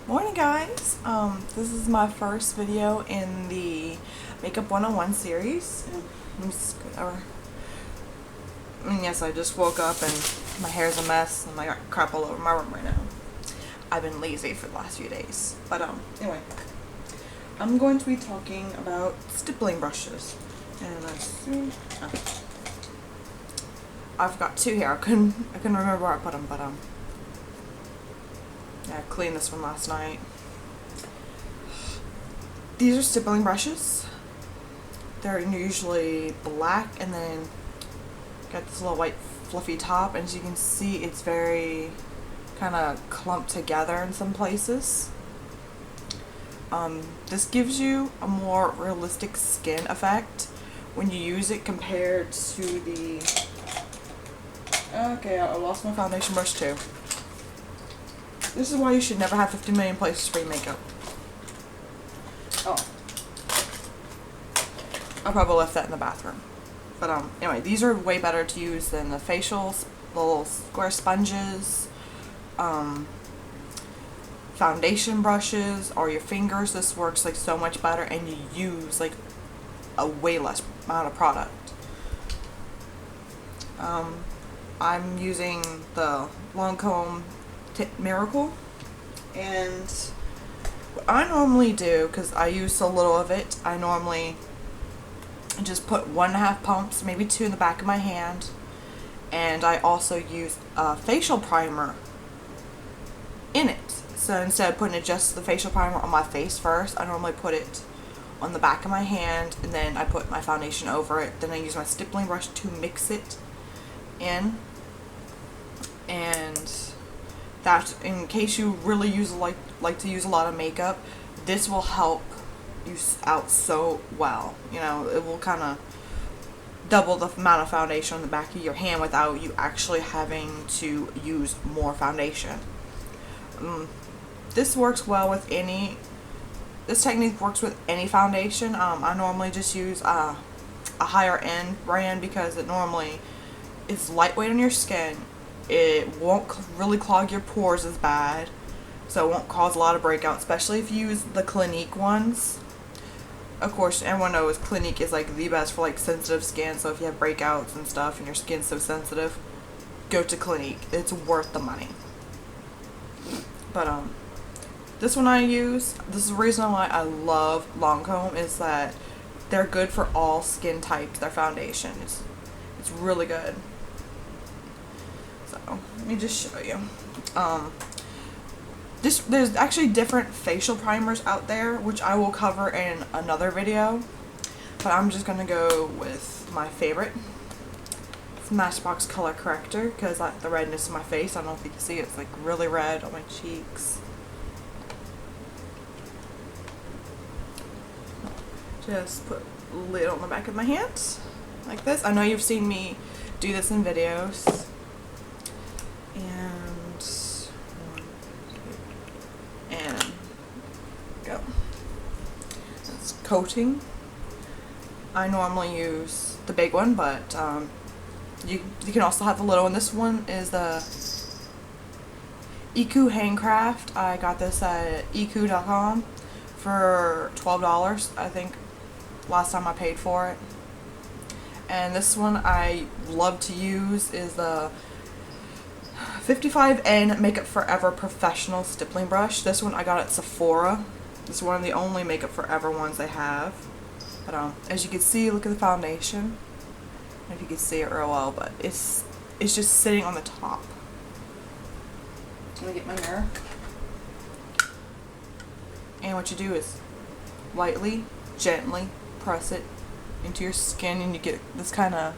Morning guys, this is my first video in the Makeup 101 series. Let me scoot over. Yes, I just woke up and my hair's a mess and I got crap all over my room right now. I've been lazy for the last few days. But anyway, I'm going to be talking about stippling brushes. And let's see. I've got two here. I couldn't remember where I put them, but yeah, I cleaned this one last night. These are stippling brushes. They're usually black and then got this little white fluffy top, and as you can see it's very kind of clumped together in some places. This gives you a more realistic skin effect when you use it compared to the... Okay, I lost my foundation brush too. This is why you should never have 50 million places for your makeup. Oh. I probably left that in the bathroom. But anyway, these are way better to use than the facials, little square sponges, foundation brushes, or your fingers. This works like so much better, and you use like a way less amount of product. I'm using the Lancome Miracle, and what I normally do, because I use so little of it, I normally just put 1.5 pumps, maybe 2 in the back of my hand, and I also use a facial primer in it. So instead of putting just the facial primer on my face first, I normally put it on the back of my hand, and then I put my foundation over it. Then I use my stippling brush to mix it in, and that, in case you really like to use a lot of makeup, this will help you out so well. You know, it will kind of double the amount of foundation on the back of your hand without you actually having to use more foundation. This works well with any... This technique works with any foundation. I normally just use a higher end brand because it normally is lightweight on your skin. It won't really clog your pores as bad, so it won't cause a lot of breakouts, especially if you use the Clinique ones. Of course, everyone knows Clinique is like the best for like sensitive skin, so if you have breakouts and stuff and your skin's so sensitive, go to Clinique. It's worth the money. But this one I use, this is the reason why I love Lancome, is that they're good for all skin types. Their foundation it's really good. So let me just show you. There's actually different facial primers out there, which I will cover in another video, but I'm just gonna go with my favorite, SmashBox color corrector, because the redness in my face, I don't know if you can see, it's like really red on my cheeks. Just put a lid on the back of my hands like this. I know you've seen me do this in videos. And go. It's coating. I normally use the big one, but you can also have the little one. This one is the IQQU Handcraft. I got this at IQQU.com for $12, I think, last time I paid for it. And this one I love to use is the 55N Makeup Forever Professional Stippling Brush. This one I got at Sephora. This is one of the only Makeup Forever ones they have. But as you can see, look at the foundation. I don't know if you can see it real well, but it's just sitting on the top. Let me get my mirror. And what you do is lightly, gently press it into your skin, and you get this kind of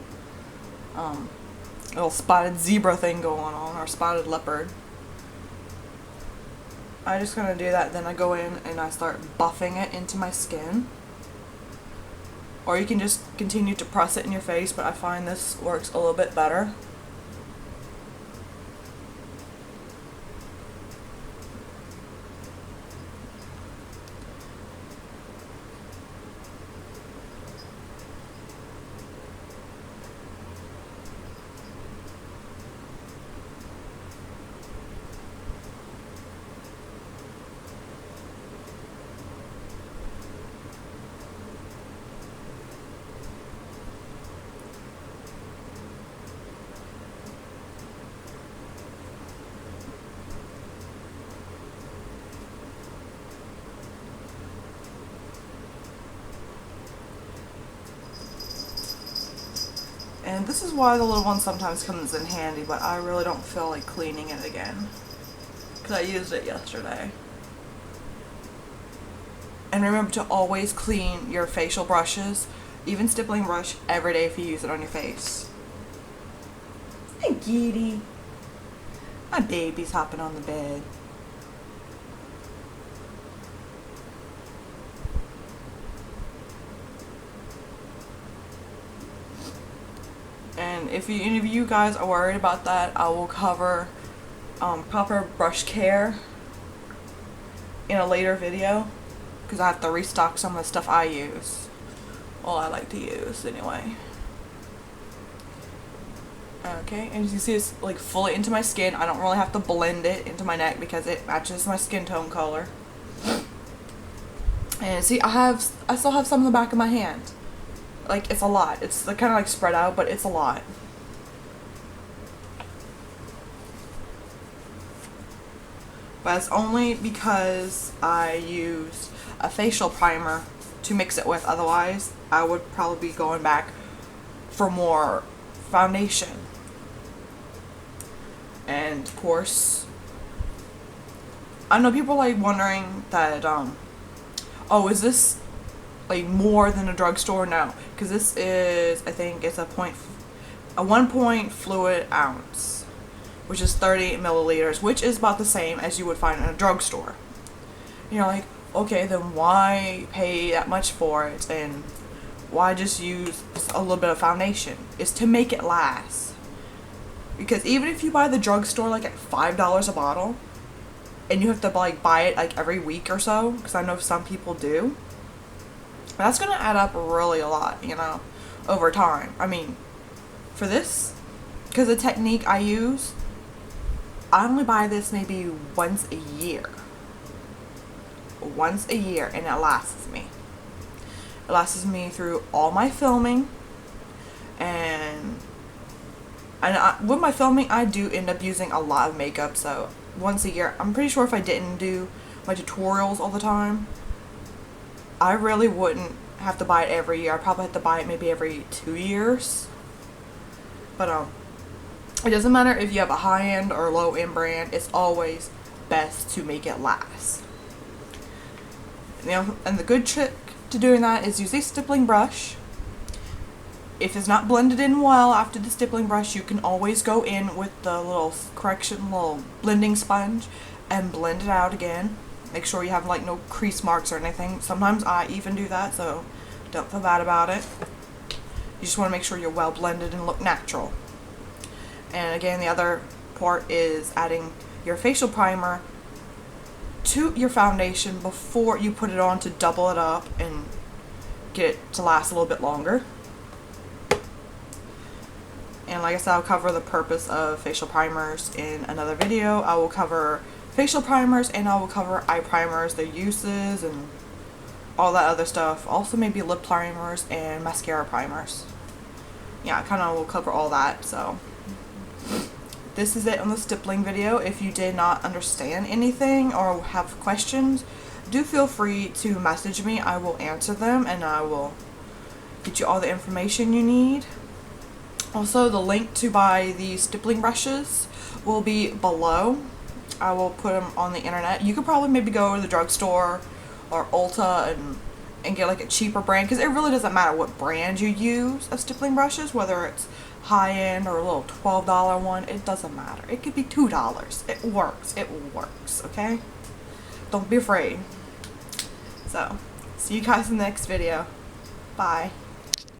little spotted zebra thing going on, or spotted leopard. I'm just gonna do that, then I go in and I start buffing it into my skin. Or you can just continue to press it in your face, but I find this works a little bit better. And this is why the little one sometimes comes in handy, but I really don't feel like cleaning it again, because I used it yesterday. And remember to always clean your facial brushes, even stippling brush, every day if you use it on your face. Hey, kitty. My baby's hopping on the bed. And if any of you guys are worried about that, I will cover proper brush care in a later video, because I have to restock some of the stuff I use. Well, I like to use anyway. Okay, and as you see, it's like fully into my skin. I don't really have to blend it into my neck because it matches my skin tone color. And see, I still have some in the back of my hand. Like, it's a lot. It's kind of like spread out, but it's a lot. But it's only because I used a facial primer to mix it with. Otherwise, I would probably be going back for more foundation. And of course, I know people like wondering that, oh, is this like more than a drugstore? No, because this is, I think it's a 1 point fluid ounce, which is 30 milliliters, which is about the same as you would find in a drugstore. And you're like, okay, then why pay that much for it, and why just use a little bit of foundation? It's to make it last. Because even if you buy the drugstore like at $5 a bottle, and you have to like buy it like every week or so, because I know some people do, that's gonna add up really a lot, you know, over time. I mean, for this, because the technique I use, I only buy this maybe once a year. Once a year, and it lasts me. It lasts me through all my filming, and with my filming, I do end up using a lot of makeup, so once a year. I'm pretty sure if I didn't do my tutorials all the time, I really wouldn't have to buy it every year. I'd probably have to buy it maybe every 2 years. But it doesn't matter if you have a high-end or low-end brand, it's always best to make it last. You know, and the good trick to doing that is use a stippling brush. If it's not blended in well after the stippling brush, you can always go in with the little blending sponge and blend it out again. Make sure you have like no crease marks or anything. Sometimes I even do that, so don't feel bad about it. You just want to make sure you're well blended and look natural. And again, the other part is adding your facial primer to your foundation before you put it on to double it up and get it to last a little bit longer. And like I said, I'll cover the purpose of facial primers in another video. I will cover facial primers, and I will cover eye primers, their uses, and all that other stuff. Also maybe lip primers and mascara primers. Yeah, I kind of will cover all that. So this is it on the stippling video. If you did not understand anything or have questions, do feel free to message me. I will answer them, and I will get you all the information you need. Also, the link to buy the stippling brushes will be below. I will put them on the internet. You could probably maybe go to the drugstore or Ulta and get like a cheaper brand, because it really doesn't matter what brand you use of stippling brushes, whether it's high-end or a little $12 one. It doesn't matter. It could be $2. It works. It works, okay? Don't be afraid. So, see you guys in the next video. Bye.